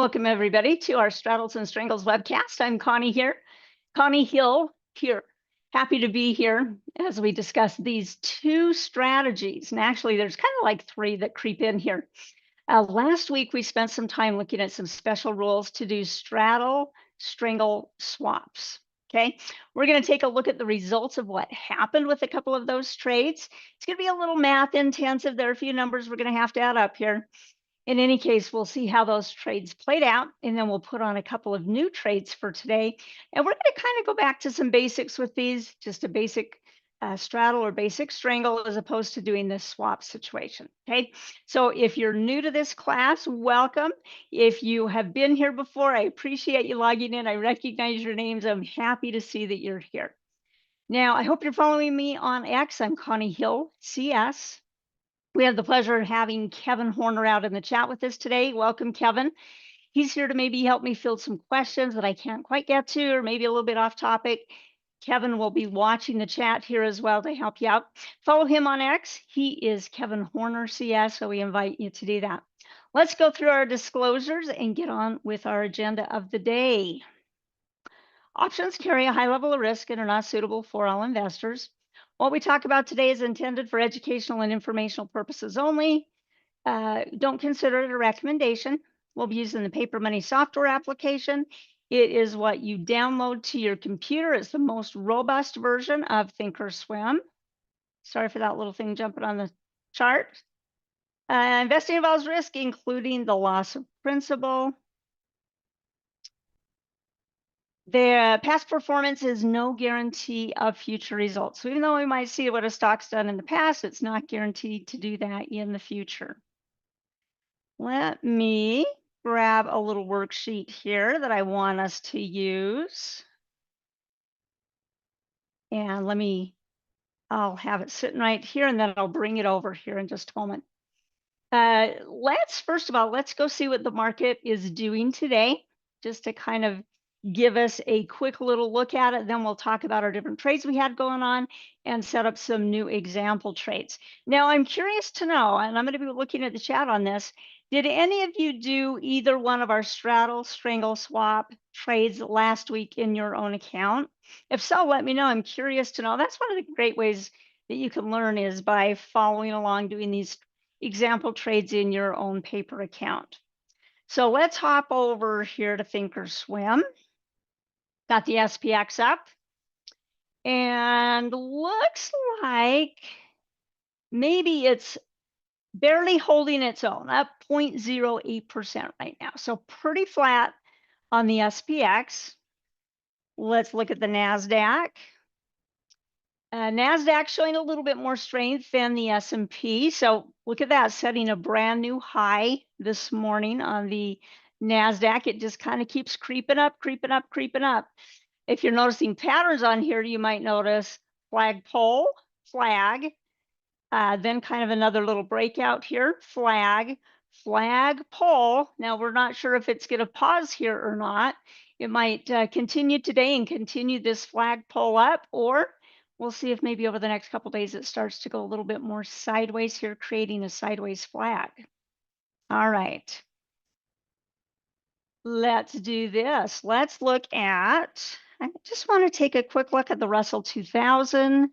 Welcome everybody to our Straddles and Strangles webcast. I'm Connie here, Connie Hill here. Happy to be here as we discuss these two strategies. And actually there's kind of like three that creep in here. Last week we spent some time looking at some special rules to do straddle strangle swaps. Okay, we're going to take a look at the results of what happened with a couple of those trades. It's going to be a little math intensive. There are a few numbers we're going to have to add up here. In any case, we'll see how those trades played out, and then we'll put on a couple of new trades for today. And we're going to kind of go back to some basics with these, just a basic straddle or basic strangle as opposed to doing this swap situation. Okay, so if you're new to this class, welcome. If you have been here before, I appreciate you logging in. I recognize your names. I'm happy to see that you're here. Now, I hope you're following me on X. I'm Connie Hill, CS. We have the pleasure of having Kevin Horner out in the chat with us today. Welcome, Kevin. He's here to maybe help me field some questions that I can't quite get to, or maybe a little bit off topic. Kevin will be watching the chat here as well to help you out. Follow him on X. He is Kevin Horner CS, so we invite you to do that. Let's go through our disclosures and get on with our agenda of the day. Options carry a high level of risk and are not suitable for all investors. What we talk about today is intended for educational and informational purposes only. Don't consider it a recommendation. We'll be using the Paper Money software application. It is what you download to your computer. It's the most robust version of Thinkorswim. Sorry for that little thing jumping on the chart. Investing involves risk, including the loss of principal. The past performance is no guarantee of future results. So even though we might see what a stock's done in the past, it's not guaranteed to do that in the future. Let me grab a little worksheet here that I want us to use. And I'll have it sitting right here, and then I'll bring it over here in just a moment. First of all, let's go see what the market is doing today, just to kind of give us a quick little look at it. Then we'll talk about our different trades we had going on and set up some new example trades. Now, I'm curious to know, and I'm going to be looking at the chat on this, did any of you do either one of our straddle, strangle, swap trades last week in your own account? If so, let me know. I'm curious to know. That's one of the great ways that you can learn is by following along, doing these example trades in your own paper account. So let's hop over here to Thinkorswim. Got the SPX up, and looks like maybe it's barely holding its own, up 0.08% right now. So pretty flat on the SPX. Let's look at the NASDAQ. NASDAQ showing a little bit more strength than the S&P. So look at that, setting a brand new high this morning on the NASDAQ. It just kind of keeps creeping up, creeping up, creeping up. If you're noticing patterns on here, you might notice flagpole, flag, then kind of another little breakout here, flag, flagpole. Now we're not sure if it's going to pause here or not. It might continue today and continue this flagpole up, or we'll see if maybe over the next couple of days it starts to go a little bit more sideways here, creating a sideways flag. All right. Let's do this. Let's look at, I just want to take a quick look at the Russell 2000,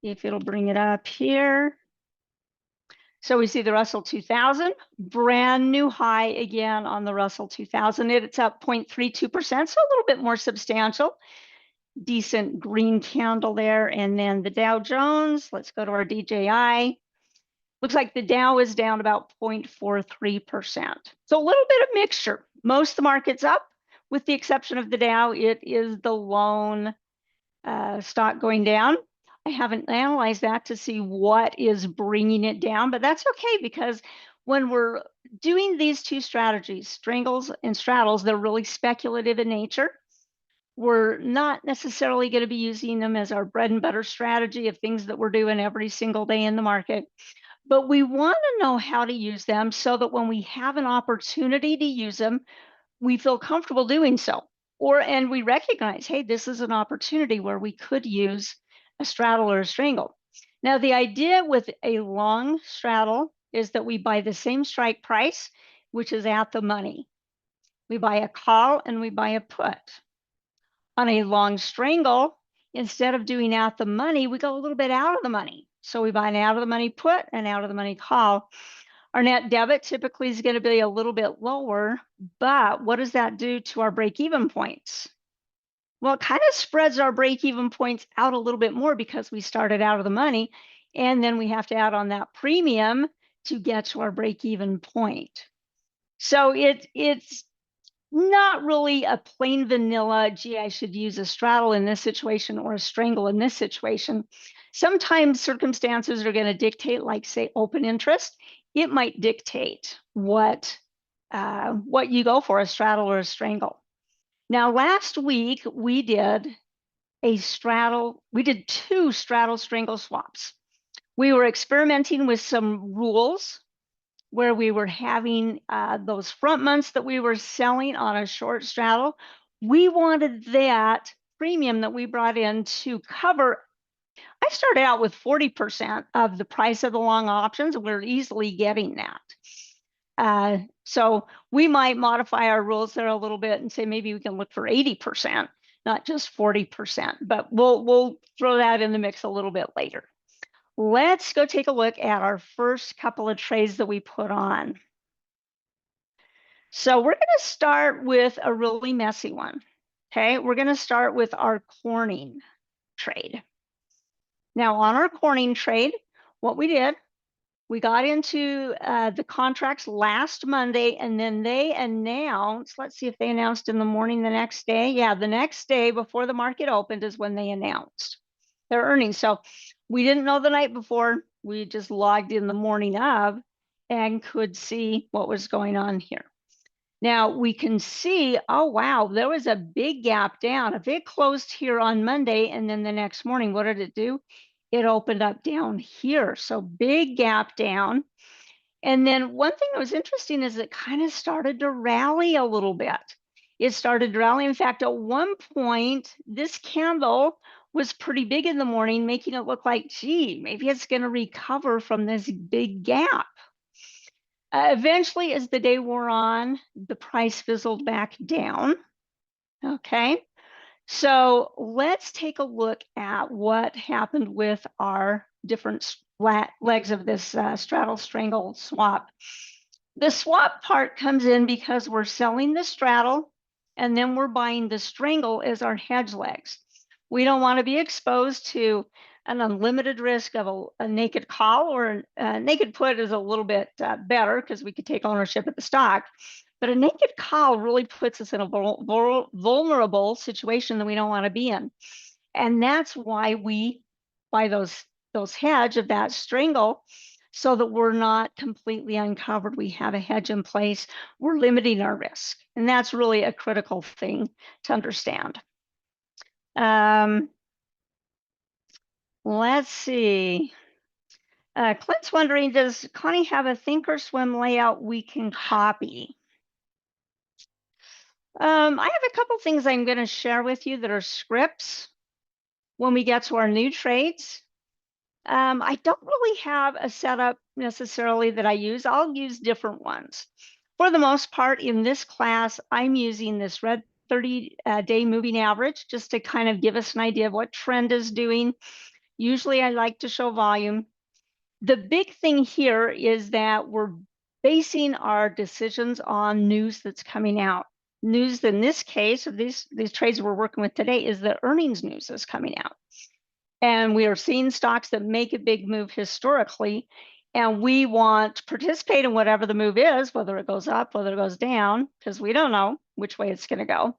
if it'll bring it up here. So we see the Russell 2000, brand new high again on the Russell 2000. It's up 0.32%, so a little bit more substantial. Decent green candle there. And then the Dow Jones, let's go to our DJI. Looks like the Dow is down about 0.43%. So a little bit of mixture. Most of the market's up, with the exception of the Dow. It is the lone stock going down. I haven't analyzed that to see what is bringing it down, but that's okay, because when we're doing these two strategies, strangles and straddles, they're really speculative in nature. We're not necessarily going to be using them as our bread and butter strategy of things that we're doing every single day in the market. But we want to know how to use them so that when we have an opportunity to use them, we feel comfortable doing so. And we recognize, hey, this is an opportunity where we could use a straddle or a strangle. Now, the idea with a long straddle is that we buy the same strike price, which is at the money. We buy a call and we buy a put. On a long strangle, instead of doing out the money, we go a little bit out of the money. So we buy an out of the money put and out of the money call. Our net debit typically is going to be a little bit lower, but what does that do to our break-even points? Well, it kind of spreads our break-even points out a little bit more because we started out of the money, and then we have to add on that premium to get to our break-even point. So it's not really a plain vanilla, gee, I should use a straddle in this situation or a strangle in this situation. Sometimes circumstances are going to dictate, like say open interest. It might dictate what you go for, a straddle or a strangle. Now, last week we did two straddle strangle swaps. We were experimenting with some rules where we were having those front months that we were selling on a short straddle. We wanted that premium that we brought in to cover. I started out with 40% of the price of the long options, and we're easily getting that. So we might modify our rules there a little bit and say maybe we can look for 80%, not just 40%, but we'll throw that in the mix a little bit later. Let's go take a look at our first couple of trades that we put on. So we're going to start with a really messy one. Okay, we're going to start with our Corning trade. Now on our Corning trade, what we did, we got into the contracts last Monday, and then they announced, let's see if they announced in the morning the next day. Yeah, the next day before the market opened is when they announced their earnings. So we didn't know the night before. We just logged in the morning of and could see what was going on here. Now we can see, oh, wow, there was a big gap down. If it closed here on Monday and then the next morning, what did it do? It opened up down here. So big gap down. And then one thing that was interesting is it kind of started to rally a little bit. It started to rally. In fact, at one point, this candle was pretty big in the morning, making it look like, gee, maybe it's going to recover from this big gap. Eventually, as the day wore on, the price fizzled back down. Okay. So let's take a look at what happened with our different legs of this straddle strangle swap. The swap part comes in because we're selling the straddle and then we're buying the strangle as our hedge legs. We don't want to be exposed to an unlimited risk of a naked call, or a naked put is a little bit better because we could take ownership of the stock. But a naked call really puts us in a vulnerable situation that we don't want to be in. And that's why we buy those hedge of that strangle, so that we're not completely uncovered. We have a hedge in place. We're limiting our risk. And that's really a critical thing to understand. Let's see. Clint's wondering, does Connie have a Thinkorswim layout we can copy? I have a couple things I'm going to share with you that are scripts when we get to our new trades. I don't really have a setup necessarily that I use. I'll use different ones. For the most part, in this class, I'm using this red 30-day moving average just to kind of give us an idea of what trend is doing. Usually I like to show volume. The big thing here is that we're basing our decisions on news that's coming out. News in this case, of these trades we're working with today, is the earnings news that's coming out. And we are seeing stocks that make a big move historically, and we want to participate in whatever the move is, whether it goes up, whether it goes down, because we don't know which way it's going to go.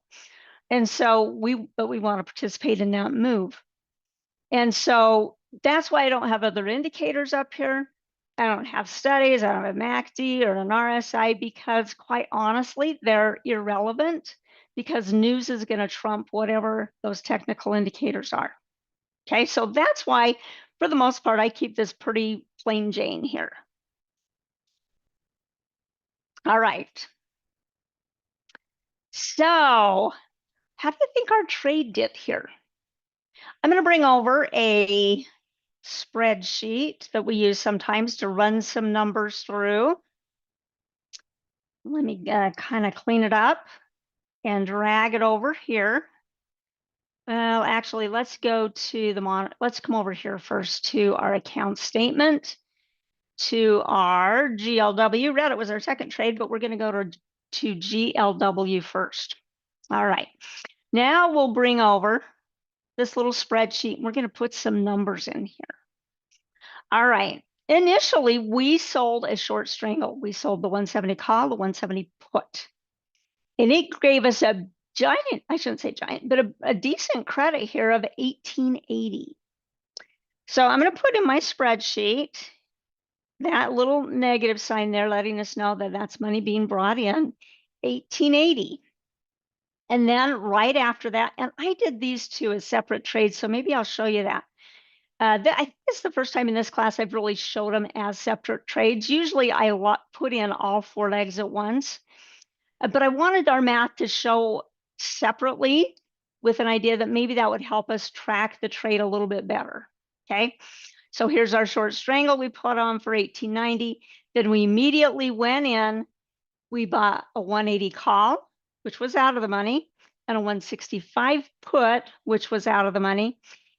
And so we want to participate in that move. And so that's why I don't have other indicators up here. I don't have studies, I don't have MACD or an RSI, because quite honestly, they're irrelevant, because news is going to trump whatever those technical indicators are. Okay, so that's why, for the most part, I keep this pretty plain Jane here. All right. So how do you think our trade did here? I'm going to bring over a spreadsheet that we use sometimes to run some numbers through. Let me kind of clean it up and drag it over here. Well, actually, let's go to the let's come over here first to our account statement, to our GLW. Reddit was our second trade, but we're going to go to GLW first. All right. Now we'll bring over this little spreadsheet. We're going to put some numbers in here. All right. Initially, we sold a short strangle. We sold the 170 call, the 170 put. And it gave us a giant, I shouldn't say giant, but a decent credit here of 1880. So I'm going to put in my spreadsheet that little negative sign there, letting us know that that's money being brought in, 1880. And then right after that, and I did these two as separate trades, so maybe I'll show you that. I think it's the first time in this class I've really showed them as separate trades. Usually I put in all 4 legs at once, but I wanted our math to show separately with an idea that maybe that would help us track the trade a little bit better, okay? So here's our short strangle we put on for 1890. Then we immediately went in, we bought a 180 call, which was out of the money, and a 165 put, which was out of the money.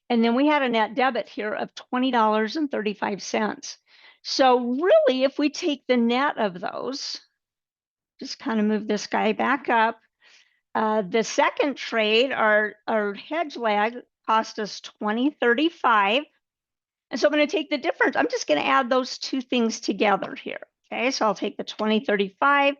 And then we had a net debit here of $20.35. So really, if we take the net of those, just kind of move this guy back up. The second trade, our hedge lag, cost us $20.35. And so I'm going to take the difference. I'm just going to add those two things together here. Okay, so I'll take the $20.35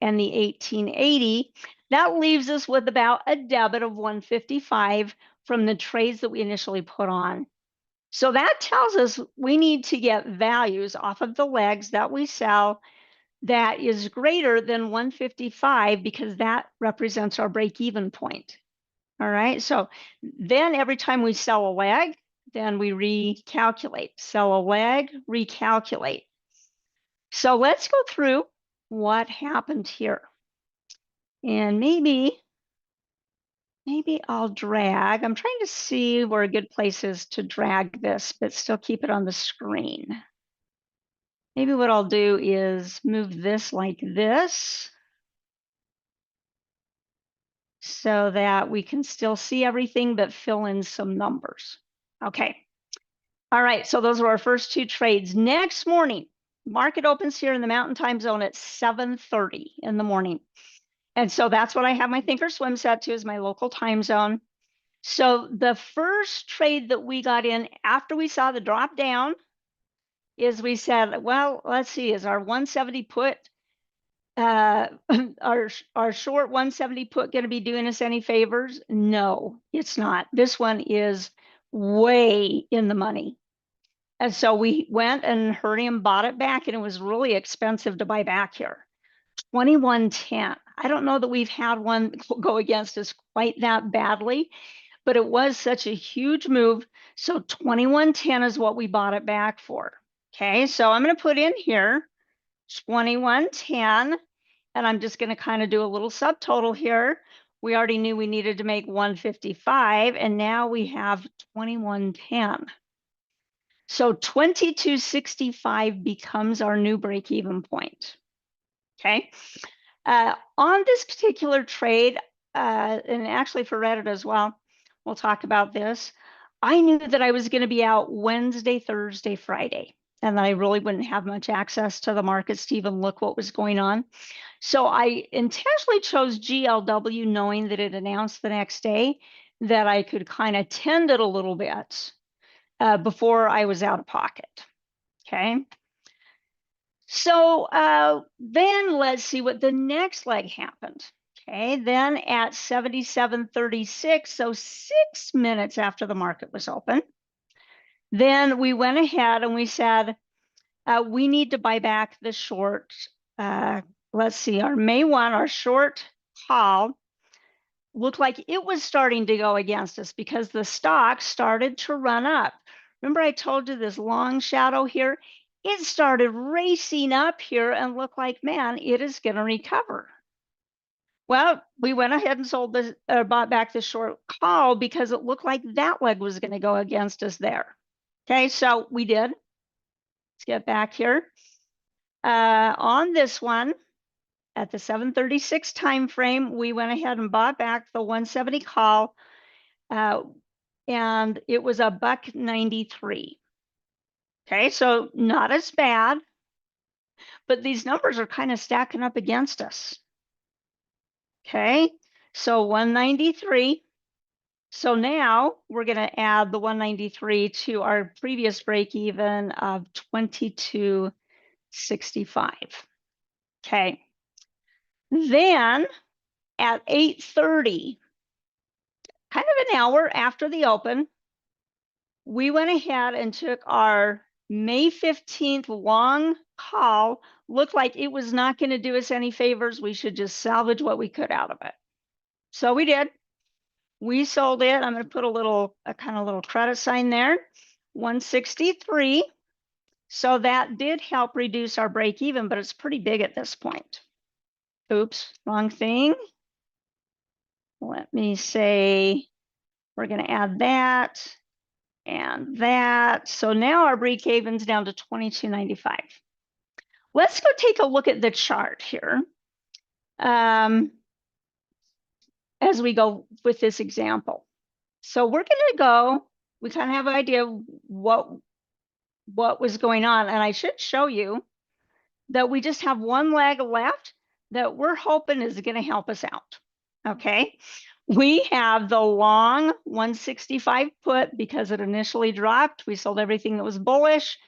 and the $18.80. That leaves us with about a debit of $155 from the trades that we initially put on. So that tells us we need to get values off of the legs that we sell that is greater than 155, because that represents our break-even point. All right, so then every time we sell a leg, then we recalculate. Sell a leg, recalculate. So let's go through what happened here. And maybe I'll drag. I'm trying to see where a good place is to drag this, but still keep it on the screen. Maybe what I'll do is move this like this so that we can still see everything, but fill in some numbers. Okay. All right, so those are our first 2 trades. Next morning, market opens here in the Mountain Time Zone at 7:30 in the morning. And so that's what I have my Thinkorswim set to, is my local time zone. So the first trade that we got in after we saw the drop down is we said, well, let's see, is our 170 put, our short 170 put going to be doing us any favors? No, it's not. This one is way in the money. And so we went and hurried and bought it back, and it was really expensive to buy back here. 21.10. I don't know that we've had one go against us quite that badly, but it was such a huge move. So 21.10 is what we bought it back for. Okay, so I'm going to put in here 21.10, and I'm just going to kind of do a little subtotal here. We already knew we needed to make 155, and now we have 21.10. So 22.65 becomes our new break-even point. Okay. On this particular trade, and actually for Reddit as well, we'll talk about this. I knew that I was going to be out Wednesday, Thursday, Friday, and that I really wouldn't have much access to the markets to even look what was going on. So I intentionally chose GLW, knowing that it announced the next day, that I could kind of tend it a little bit before I was out of pocket. Okay. So then let's see what the next leg happened. Okay, then at 77.36, so 6 minutes after the market was open, then we went ahead and we said, we need to buy back the short. Let's see, our May 1, our short call looked like it was starting to go against us because the stock started to run up. Remember I told you this long shadow here? It started racing up here and looked like, man, it is going to recover. Well, we went ahead and sold this, bought back the short call because it looked like that leg was going to go against us there. Okay, so we did. Let's get back here. On this one, at the 7:36 time frame, we went ahead and bought back the 170 call, and it was $1.93. Okay, so not as bad, but these numbers are kind of stacking up against us. Okay, so 193. So now we're going to add the 193 to our previous break even of 22.65. Okay. Then at 8:30, kind of an hour after the open, we went ahead and took our May 15th long call. Looked like it was not going to do us any favors. We should just salvage what we could out of it. So we did. We sold it. I'm going to put a kind of little credit sign there, 163. So that did help reduce our break even, but it's pretty big at this point. Oops, wrong thing. Let me say, we're going to add that and that. So now our break even's down to 22.95. Let's go take a look at the chart here. As we go with this example. So we're going to go, we kind of have an idea of what was going on. And I should show you that we just have one leg left that we're hoping is going to help us out. Okay. We have the long 165 put because it initially dropped. We sold everything that was bullish.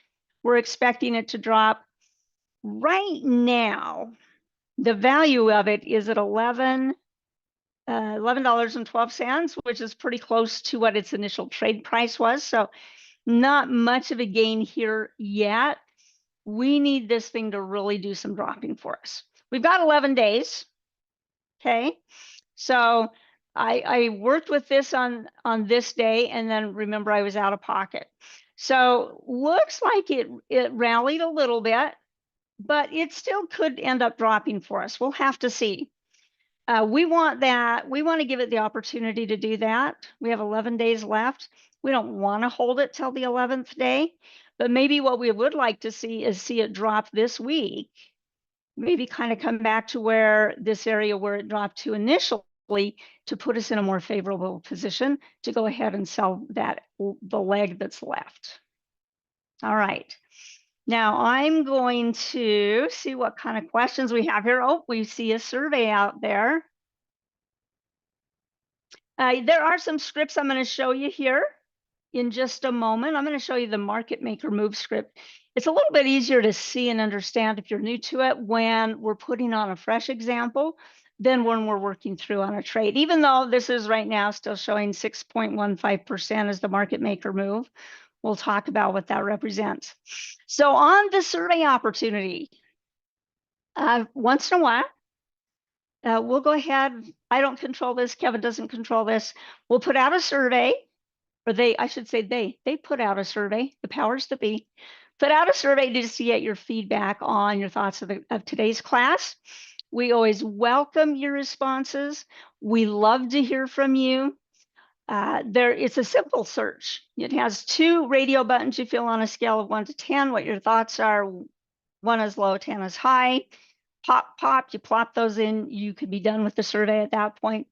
We're expecting it to drop. Right now, the value of it is at $11.12, which is pretty close to what its initial trade price was. So not much of a gain here yet. We need this thing to really do some dropping for us. We've got 11 days. Okay. So I worked with this on this day, and then remember I was out of pocket. So looks like it rallied a little bit, but it still could end up dropping for us. We'll have to see. We want that. We want to give it the opportunity to do that. We have 11 days left. We don't want to hold it till the 11th day, but maybe what we would like to see is see it drop this week. Maybe kind of come back to where this area where it dropped to initially to put us in a more favorable position to go ahead and sell that, the leg that's left. All right. Now I'm going to see what kind of questions we have here. Oh, we see a survey out there. There are some scripts I'm going to show you here in just a moment. I'm going to show you the market maker move script. It's a little bit easier to see and understand if you're new to it when we're putting on a fresh example than when we're working through on a trade. Even though this is right now still showing 6.15% as the market maker move, we'll talk about what that represents. So on the survey opportunity, once in a while, we'll go ahead. I don't control this. Kevin doesn't control this. We'll put out a survey, or I should say they put out a survey, the powers that be, put out a survey to just get your feedback on your thoughts of today's class. We always welcome your responses. We love to hear from you. It's a simple search. It has 2 radio buttons. You feel on a scale of 1 to 10 what your thoughts are. 1 is low, 10 is high. Pop, pop, you plop those in. You could be done with the survey at that point.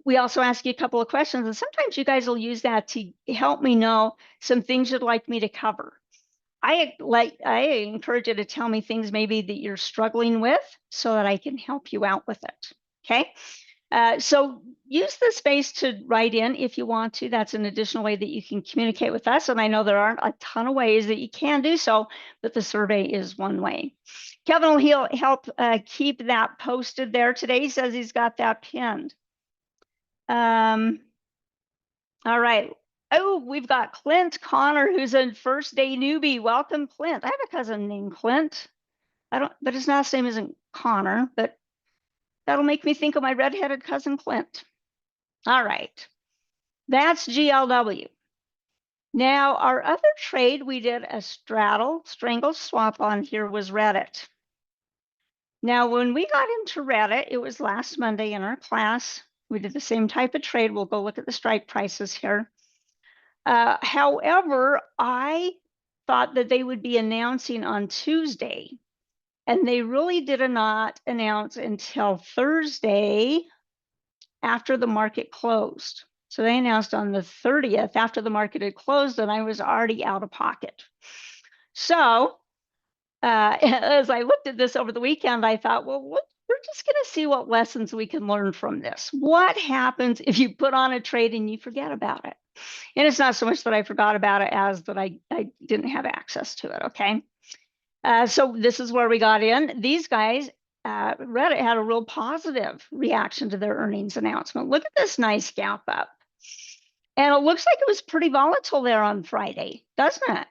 We also ask you a couple of questions, and sometimes you guys will use that to help me know some things you'd like me to cover. I encourage you to tell me things maybe that you're struggling with so that I can help you out with it. Okay. So use the space to write in if you want to. That's an additional way that you can communicate with us. And I know there aren't a ton of ways that you can do so, but the survey is one way. Kevin will help keep that posted there today. He says he's got that pinned. All right. Oh, we've got Clint Connor, who's a first day newbie. Welcome, Clint. I have a cousin named Clint. But his last name isn't Connor, but that'll make me think of my redheaded cousin Clint. All right. That's GLW. Now, our other trade, we did a strangle swap on here was Reddit. Now, when we got into Reddit, it was last Monday in our class. We did the same type of trade. We'll go look at the strike prices here. However, I thought that they would be announcing on Tuesday. And they really did not announce until Thursday after the market closed. So they announced on the 30th after the market had closed, and I was already out of pocket. So as I looked at this over the weekend, I thought, well, we're just going to see what lessons we can learn from this. What happens if you put on a trade and you forget about it? And it's not so much that I forgot about it as that I didn't have access to it, okay? So this is where we got in. These guys, Reddit had a real positive reaction to their earnings announcement. Look at this nice gap up. And it looks like it was pretty volatile there on Friday, doesn't it?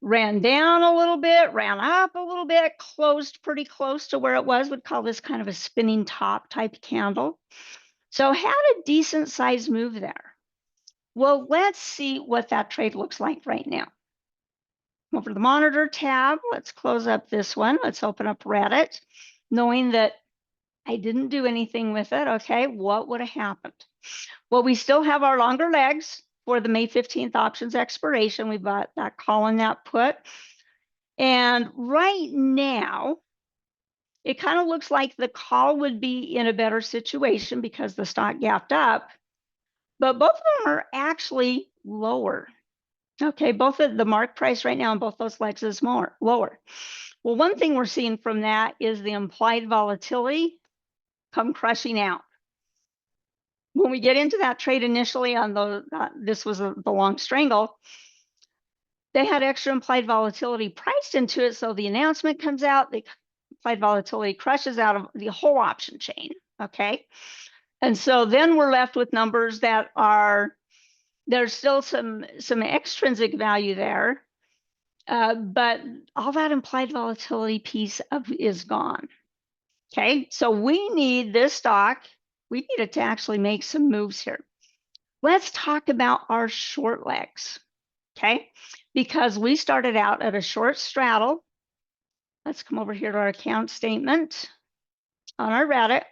Ran down a little bit, ran up a little bit, closed pretty close to where it was. We'd call this kind of a spinning top type candle. So had a decent sized move there. Well, let's see what that trade looks like right now. Over to the monitor tab, let's close up this one. Let's open up Reddit, knowing that I didn't do anything with it. Okay, what would have happened? Well, we still have our longer legs for the May 15th options expiration. We've got that call and that put. And right now, it kind of looks like the call would be in a better situation because the stock gapped up, but both of them are actually lower. Okay, both of the mark price right now on both those legs is lower. Well, one thing we're seeing from that is the implied volatility come crushing out. When we get into that trade initially on the, this was the long strangle, they had extra implied volatility priced into it. So the announcement comes out, the implied volatility crushes out of the whole option chain, okay? And so then we're left with numbers that are, there's still some extrinsic value there, but all that implied volatility piece is gone. Okay, so we need this stock, we need it to actually make some moves here. Let's talk about our short legs, okay? Because we started out at a short straddle. Let's come over here to our account statement on our Reddit.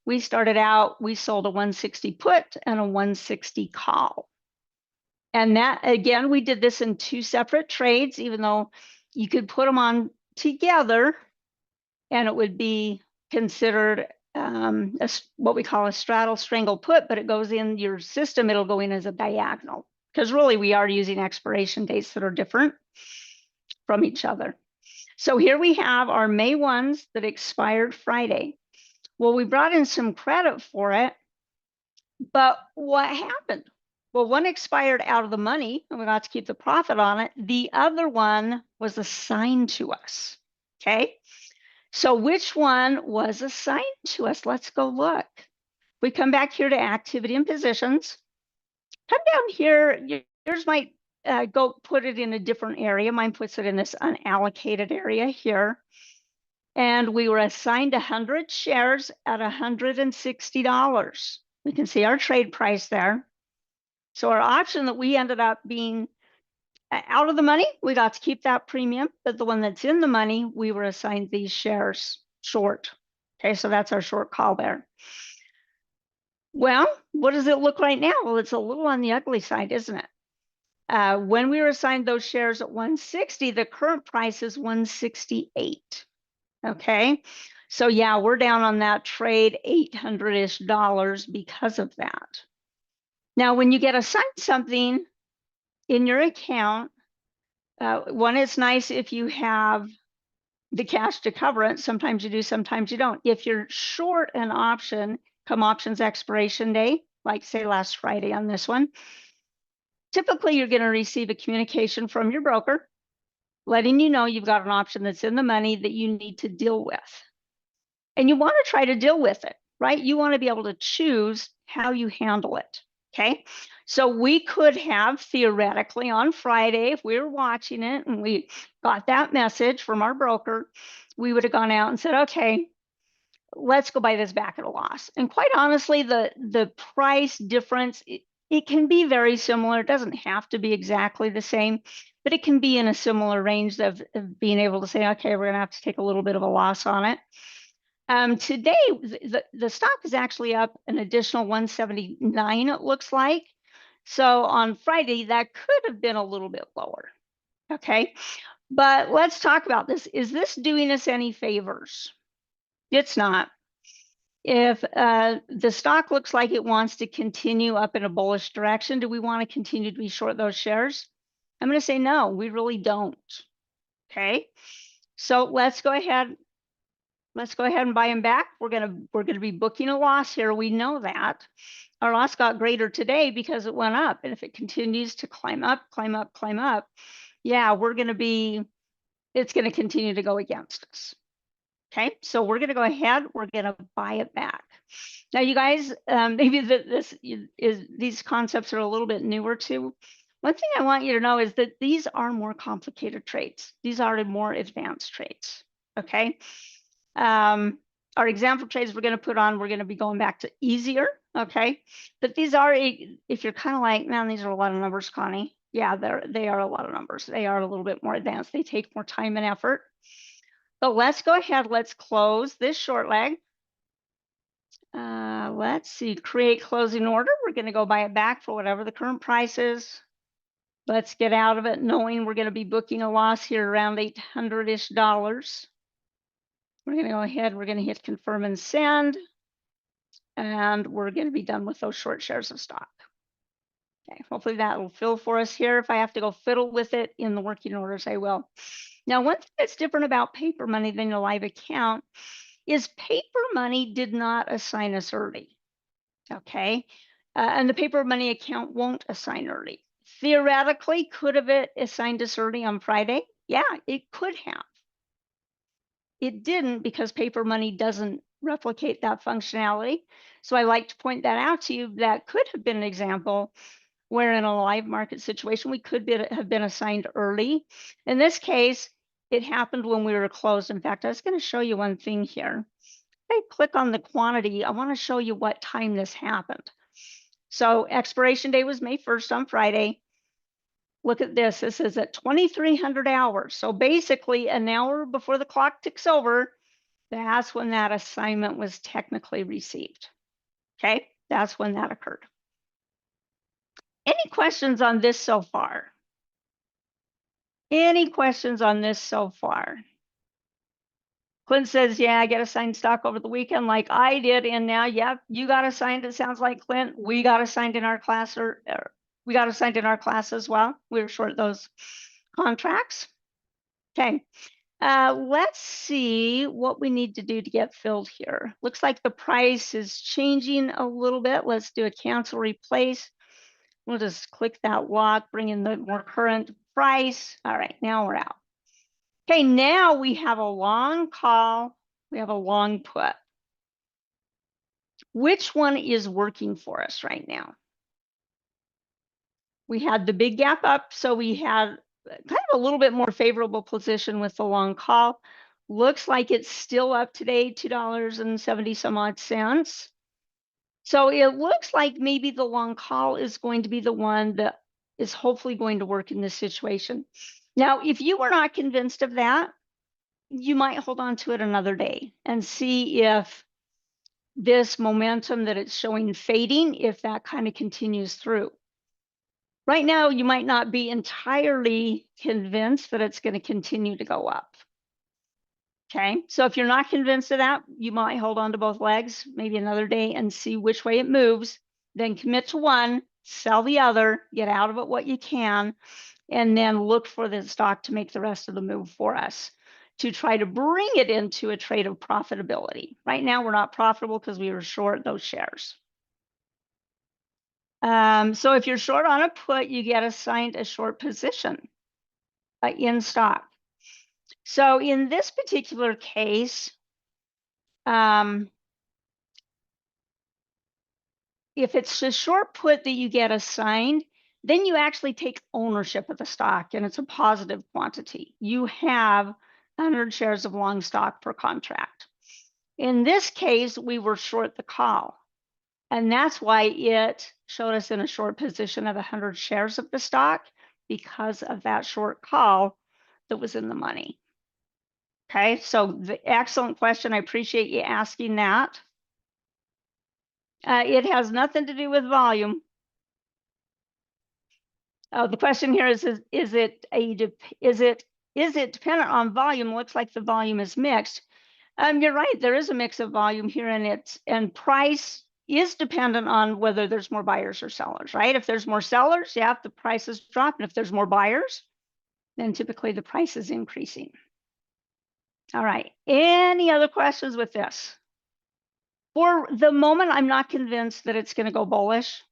We started out, we sold a 160 put and a 160 call. And that, again, we did this in two separate trades, even though you could put them on together and it would be considered what we call a straddle strangle put, but it goes in your system, it'll go in as a diagonal because really we are using expiration dates that are different from each other. So here we have our May ones that expired Friday. Well, we brought in some credit for it, but what happened? Well, one expired out of the money and we got to keep the profit on it. The other one was assigned to us, okay? So which one was assigned to us? Let's go look. We come back here to activity and positions. Come down here, yours might go put it in a different area. Mine puts it in this unallocated area here. And we were assigned 100 shares at $160. We can see our trade price there. So our option that we ended up being out of the money, we got to keep that premium, but the one that's in the money, we were assigned these shares short. Okay, so that's our short call there. Well, what does it look right now? Well, it's a little on the ugly side, isn't it? When we were assigned those shares at 160, the current price is 168. Okay, so yeah, we're down on that trade $800-ish because of that. Now, when you get assigned something in your account, one, it's nice if you have the cash to cover it. Sometimes you do, sometimes you don't. If you're short an option come options expiration day, like say last Friday on this one, typically you're going to receive a communication from your broker letting you know you've got an option that's in the money that you need to deal with. And you want to try to deal with it, right? You want to be able to choose how you handle it. Okay, so we could have theoretically on Friday, if we were watching it and we got that message from our broker, we would have gone out and said, okay, let's go buy this back at a loss. And quite honestly, the price difference, it can be very similar. It doesn't have to be exactly the same, but it can be in a similar range of being able to say, okay, we're going to have to take a little bit of a loss on it. Today, the stock is actually up an additional 179, it looks like. So on Friday, that could have been a little bit lower, okay? But let's talk about this. Is this doing us any favors? It's not. If the stock looks like it wants to continue up in a bullish direction, do we want to continue to be short those shares? I'm going to say no, we really don't. Okay, so let's go ahead. Let's go ahead and buy them back. We're gonna be booking a loss here. We know that our loss got greater today because it went up, and if it continues to climb up, yeah, it's gonna continue to go against us. Okay, so we're gonna go ahead. We're gonna buy it back. Now, you guys, maybe these concepts are a little bit newer too. One thing I want you to know is that these are more complicated trades. These are more advanced trades. Okay. Our example trades we're going to put on, we're going to be going back to easier. Okay. But these are, if you're kind of like, man, these are a lot of numbers, Connie. Yeah, they are a lot of numbers. They are a little bit more advanced. They take more time and effort. But let's go ahead. Let's close this short leg. Let's see, create closing order. We're going to go buy it back for whatever the current price is. Let's get out of it knowing we're going to be booking a loss here around $800-ish. We're going to go ahead. We're going to hit confirm and send. And we're going to be done with those short shares of stock. Okay, hopefully that will fill for us here. If I have to go fiddle with it in the working orders, I will. Now, one thing that's different about paper money than a live account is paper money did not assign us early. Okay, and the paper money account won't assign early. Theoretically, could have it assigned us early on Friday? Yeah, it could have. It didn't because paper money doesn't replicate that functionality. So I like to point that out to you. That could have been an example where in a live market situation, we could have been assigned early. In this case, it happened when we were closed. In fact, I was going to show you one thing here. If I click on the quantity, I want to show you what time this happened. So expiration day was May 1st on Friday. Look at this. This is at 2300 hours. So basically an hour before the clock ticks over, that's when that assignment was technically received. Okay, that's when that occurred. Any questions on this so far? Any questions on this so far? Clint says, yeah, I get assigned stock over the weekend like I did. And now, yep, you got assigned. It sounds like, Clint, we got assigned in our class, or we got assigned in our class as well. We were short those contracts. Okay, let's see what we need to do to get filled here. Looks like the price is changing a little bit. Let's do a cancel replace. We'll just click that lock, bring in the more current price. All right, now we're out. Okay, now we have a long call. We have a long put. Which one is working for us right now? We had the big gap up, so we had kind of a little bit more favorable position with the long call. Looks like it's still up today, $2.70 some odd cents. So it looks like maybe the long call is going to be the one that is hopefully going to work in this situation. Now, if you were not convinced of that, you might hold on to it another day and see if this momentum that it's showing fading, if that kind of continues through. Right now, you might not be entirely convinced that it's going to continue to go up. Okay, so if you're not convinced of that, you might hold on to both legs, maybe another day, and see which way it moves, then commit to one, sell the other, get out of it what you can, and then look for the stock to make the rest of the move for us to try to bring it into a trade of profitability. Right now, we're not profitable because we were short those shares. So if you're short on a put, you get assigned a short position in stock. So in this particular case, if it's a short put that you get assigned, then you actually take ownership of the stock, and it's a positive quantity. You have 100 shares of long stock per contract. In this case, we were short the call, and that's why it showed us in a short position of 100 shares of the stock, because of that short call that was in the money. Okay, so the excellent question. I appreciate you asking that. It has nothing to do with volume. The question here is it Is it dependent on volume? Looks like the volume is mixed. You're right, there is a mix of volume here, and price is dependent on whether there's more buyers or sellers, right? If there's more sellers, yeah, the prices drop, and if there's more buyers, then typically the price is increasing. All right, any other questions with this? For the moment, I'm not convinced that it's going to go bullish.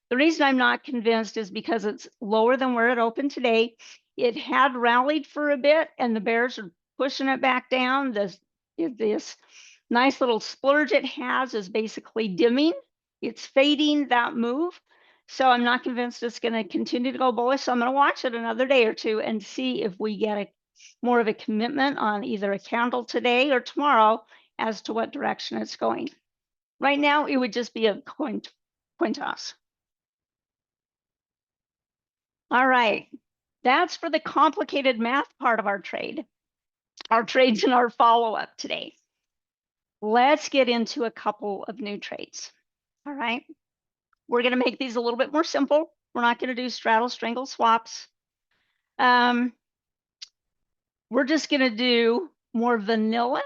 The reason I'm not convinced is because it's lower than where it opened today. It had rallied for a bit, and the bears are pushing it back down. This nice little splurge it has is basically dimming. It's fading that move. So I'm not convinced it's going to continue to go bullish. So I'm going to watch it another day or two and see if we get more of a commitment on either a candle today or tomorrow as to what direction it's going. Right now, it would just be a coin toss. All right, that's for the complicated math part of our trade. Our trades and our follow-up today. Let's get into a couple of new trades. All right, we're going to make these a little bit more simple. We're not going to do straddle strangle swaps. We're just going to do more vanilla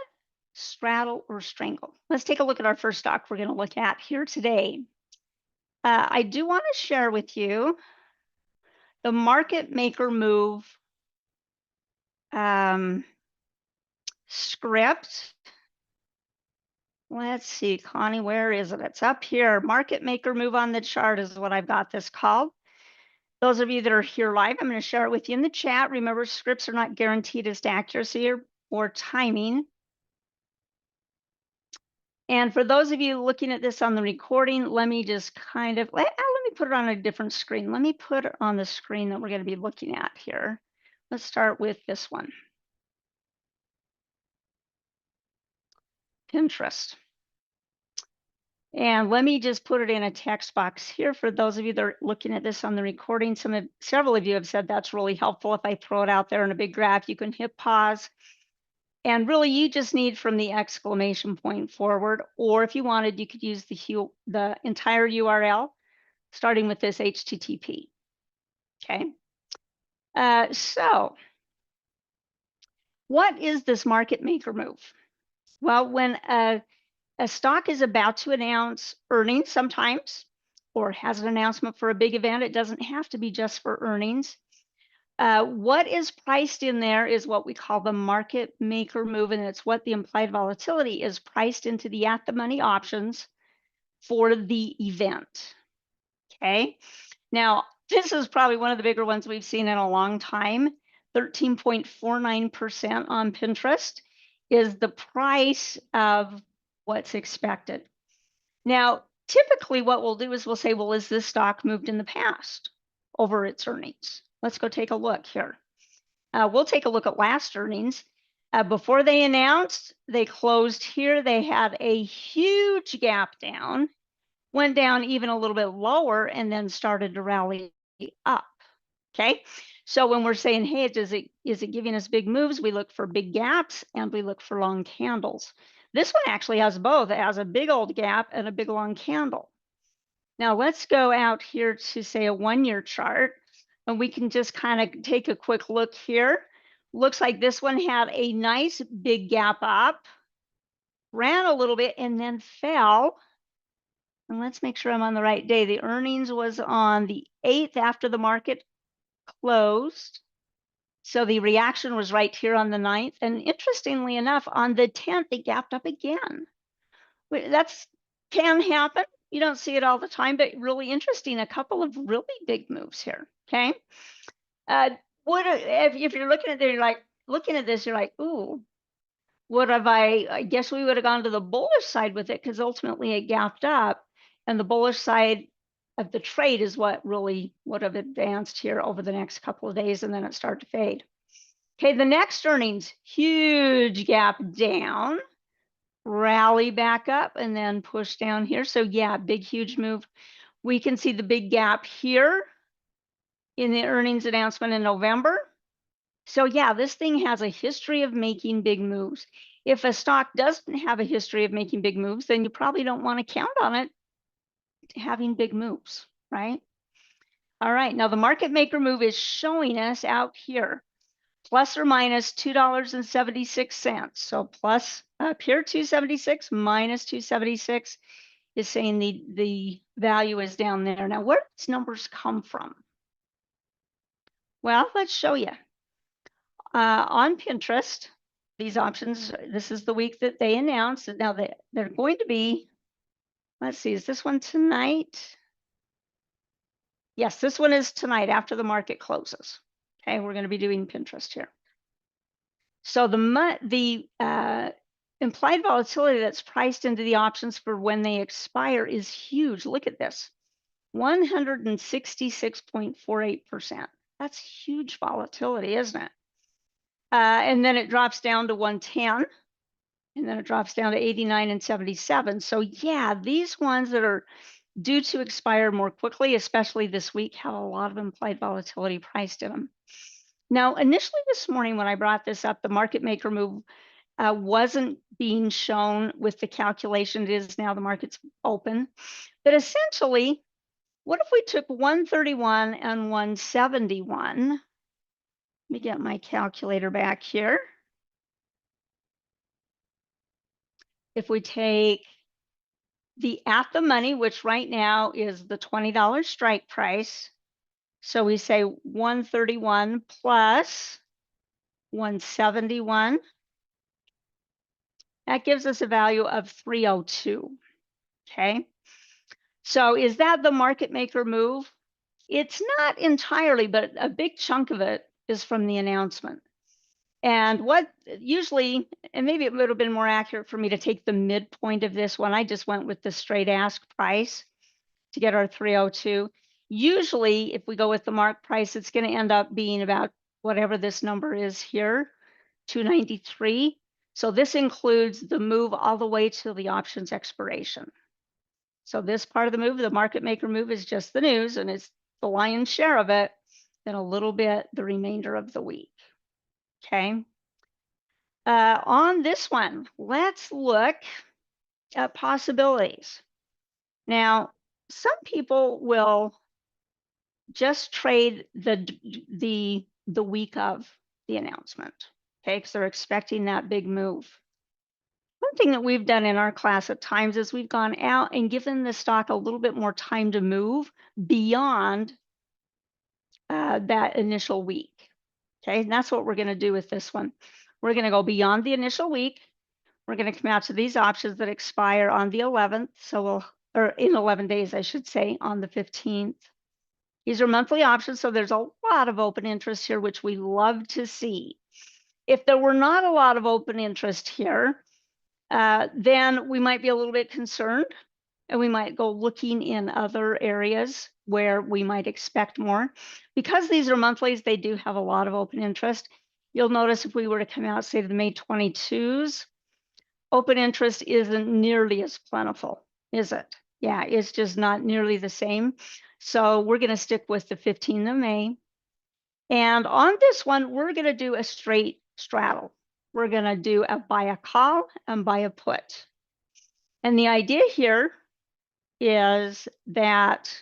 straddle or strangle. Let's take a look at our first stock we're going to look at here today. I do want to share with you the market maker move script. Let's see, Connie, where is it? It's up here. Market maker move on the chart is what I've got this called. Those of you that are here live, I'm going to share it with you in the chat. Remember, scripts are not guaranteed as to accuracy or timing. And for those of you looking at this on the recording, let me just kind of, let me put it on a different screen. Let me put it on the screen that we're going to be looking at here. Let's start with this one. Pinterest. And let me just put it in a text box here for those of you that are looking at this on the recording. Several of you have said that's really helpful. If I throw it out there in a big graph, you can hit pause. And really, you just need from the exclamation point forward, or if you wanted, you could use the entire URL, starting with this HTTP. Okay. So what is this market maker move? Well, when a stock is about to announce earnings sometimes, or has an announcement for a big event, it doesn't have to be just for earnings. What is priced in there is what we call the market maker move, and it's what the implied volatility is priced into the at-the-money options for the event. Okay, now this is probably one of the bigger ones we've seen in a long time. 13.49% on Pinterest is the price of what's expected. Now, typically what we'll do is we'll say, well, is this stock moved in the past over its earnings? Let's go take a look here. We'll take a look at last earnings. Before they announced, they closed here. They had a huge gap down, went down even a little bit lower, and then started to rally up. Okay, so when we're saying, hey, is it giving us big moves? We look for big gaps and we look for long candles. This one actually has both. It has a big old gap and a big long candle. Now let's go out here to say a 1-year chart, and we can just kind of take a quick look here. Looks like this one had a nice big gap up, ran a little bit, and then fell. And let's make sure I'm on the right day. The earnings was on the 8th after the market closed. So the reaction was right here on the 9th. And interestingly enough, on the 10th, it gapped up again. That's can happen. You don't see it all the time, but really interesting. A couple of really big moves here. Okay. If you're looking at there, you're like looking at this, you're like, ooh, I guess we would have gone to the bullish side with it, because ultimately it gapped up, and the bullish side of the trade is what really would have advanced here over the next couple of days, and then it started to fade. Okay, the next earnings, huge gap down, rally back up, and then push down here. So yeah, big, huge move. We can see the big gap here in the earnings announcement in November. So yeah, this thing has a history of making big moves. If a stock doesn't have a history of making big moves, then you probably don't want to count on it having big moves, right? All right, now the market maker move is showing us out here. plus or minus $2.76. So plus up here 276 minus 276 is saying the value is down there. Now, where do these numbers come from? Well, let's show you. On Pinterest, these options, this is the week that they announced. Now they're going to be, let's see, is this one tonight? Yes, this one is tonight after the market closes. Okay, we're going to be doing Pinterest here. So the implied volatility that's priced into the options for when they expire is huge. Look at this, 166.48%. That's huge volatility, isn't it? And then it drops down to 110, and then it drops down to 89 and 77. So yeah, these ones that are due to expire more quickly, especially this week, have a lot of implied volatility priced in them. Now, initially this morning when I brought this up, the market maker move wasn't being shown with the calculation. It is now, the market's open. But essentially, what if we took 131 and 171? Let me get my calculator back here. If we take the at the money, which right now is the $20 strike price, so we say 131 plus 171, that gives us a value of 302. Okay, so is that the market maker move? It's not entirely, but a big chunk of it is from the announcement. And what usually, and maybe it would have been more accurate for me to take the midpoint of this one, I just went with the straight ask price to get our 302. Usually, if we go with the mark price, it's going to end up being about whatever this number is here, 293. So this includes the move all the way to the options expiration. So this part of the move, the market maker move, is just the news, and it's the lion's share of it, then a little bit the remainder of the week. Okay. On this one, let's look at possibilities. Now, some people will just trade the week of the announcement, okay, because they're expecting that big move. One thing that we've done in our class at times is we've gone out and given the stock a little bit more time to move beyond that initial week. Okay, and that's what we're going to do with this one. We're going to go beyond the initial week. We're going to come out to these options that expire on the 11th. So or in 11 days, I should say, on the 15th. These are monthly options, so there's a lot of open interest here, which we love to see. If there were not a lot of open interest here, then we might be a little bit concerned, and we might go looking in other areas where we might expect more. Because these are monthlies, they do have a lot of open interest. You'll notice if we were to come out, say, to the May 22s, open interest isn't nearly as plentiful, is it? Yeah, it's just not nearly the same. So we're going to stick with the 15th of May. And on this one, we're going to do a straight straddle. We're going to do a buy a call and buy a put. And the idea here is that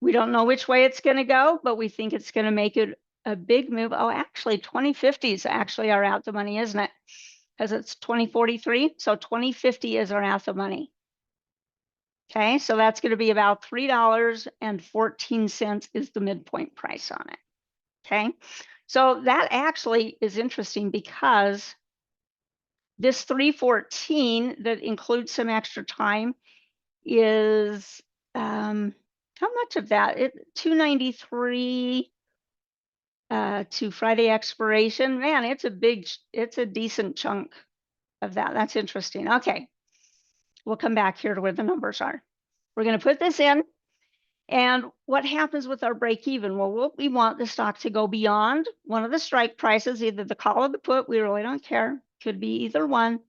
we don't know which way it's going to go, but we think it's going to make it a big move. Oh, actually, 2050s actually are out the money, isn't it? Because it's 2043. So 2050 is our out the money. Okay, so that's going to be about $3.14 is the midpoint price on it. Okay, so that actually is interesting because this 314 that includes some extra time is how much of that? 293 to Friday expiration. Man, it's a decent chunk of that. That's interesting. Okay. We'll come back here to where the numbers are. We're going to put this in. And what happens with our break even? Well, we want the stock to go beyond one of the strike prices, either the call or the put. We really don't care. Could be either one.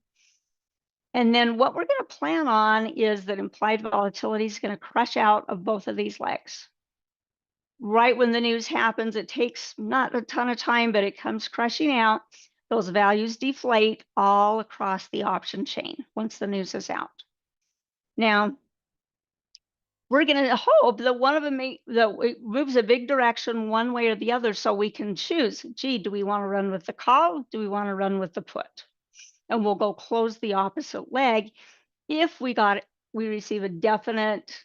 And then what we're going to plan on is that implied volatility is going to crush out of both of these legs. Right when the news happens, it takes not a ton of time, but it comes crushing out. Those values deflate all across the option chain once the news is out. Now, we're going to hope that one of them it moves a big direction one way or the other, so we can choose, gee, do we want to run with the call? Do we want to run with the put? And we'll go close the opposite leg if we receive a definite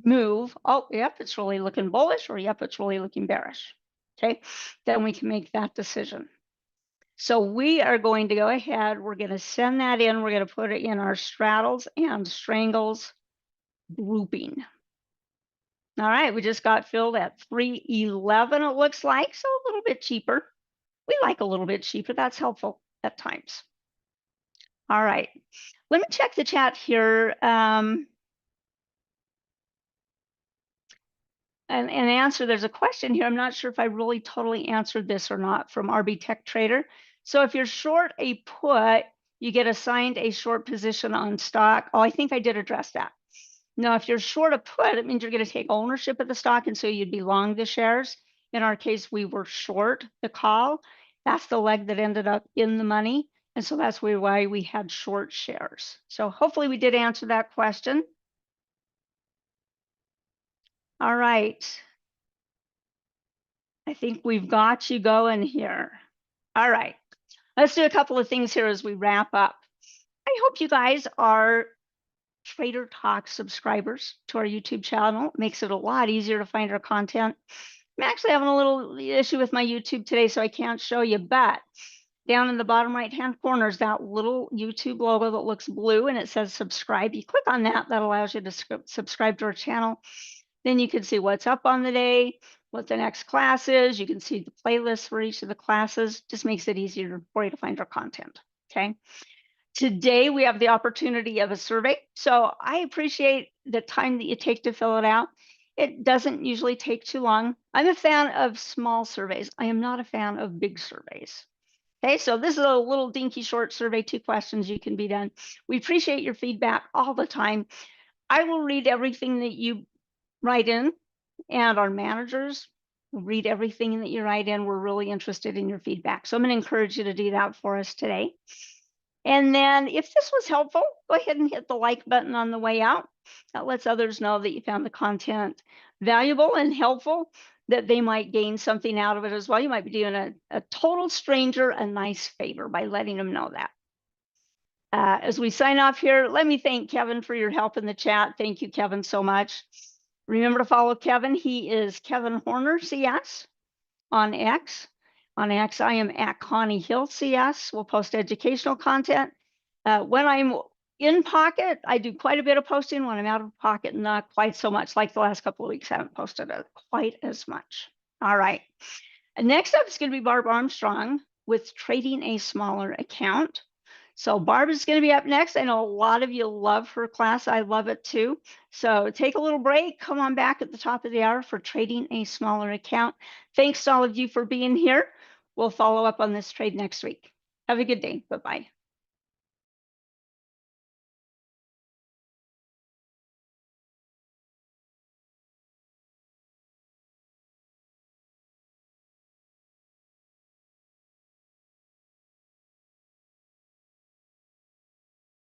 move. Oh, yep, it's really looking bullish, or yep, it's really looking bearish. Okay, then we can make that decision. So we are going to go ahead, we're going to send that in, we're going to put it in our straddles and strangles grouping. All right, we just got filled at 311, it looks like, so a little bit cheaper. We like a little bit cheaper, that's helpful at times. All right, let me check the chat here. And answer, there's a question here. I'm not sure if I really totally answered this or not, from RB Tech Trader. So if you're short a put, you get assigned a short position on stock. Oh, I think I did address that. Now, if you're short a put, it means you're going to take ownership of the stock, and so you'd be long the shares. In our case, we were short the call. That's the leg that ended up in the money. And so that's why we had short shares. So hopefully we did answer that question. All right. I think we've got you going here. All right. Let's do a couple of things here as we wrap up. I hope you guys are Trader Talk subscribers to our YouTube channel. It makes it a lot easier to find our content. I'm actually having a little issue with my YouTube today, so I can't show you, but down in the bottom right-hand corner is that little YouTube logo that looks blue, and it says subscribe. You click on that, that allows you to subscribe to our channel. Then you can see what's up on the day, what the next class is. You can see the playlist for each of the classes. Just makes it easier for you to find our content, okay? Today, we have the opportunity of a survey. So I appreciate the time that you take to fill it out. It doesn't usually take too long. I'm a fan of small surveys. I am not a fan of big surveys. Okay, so this is a little dinky short survey, 2 questions, you can be done. We appreciate your feedback all the time. I will read everything that you write in, and our managers will read everything that you write in. We're really interested in your feedback. So I'm going to encourage you to do that for us today. And then if this was helpful, go ahead and hit the like button on the way out. That lets others know that you found the content valuable and helpful, that they might gain something out of it as well. You might be doing a total stranger a nice favor by letting them know that. As we sign off here, let me thank Kevin for your help in the chat. Thank you, Kevin, so much. Remember to follow Kevin. He is Kevin Horner, CS, on X. On X, I am at Connie Hill, CS. We'll post educational content. When I'm in pocket, I do quite a bit of posting. When I'm out of pocket, not quite so much. Like the last couple of weeks, I haven't posted quite as much. All right. And next up is going to be Barb Armstrong with Trading a Smaller Account. So Barb is going to be up next. I know a lot of you love her class. I love it too. So take a little break. Come on back at the top of the hour for Trading a Smaller Account. Thanks to all of you for being here. We'll follow up on this trade next week. Have a good day. Bye-bye.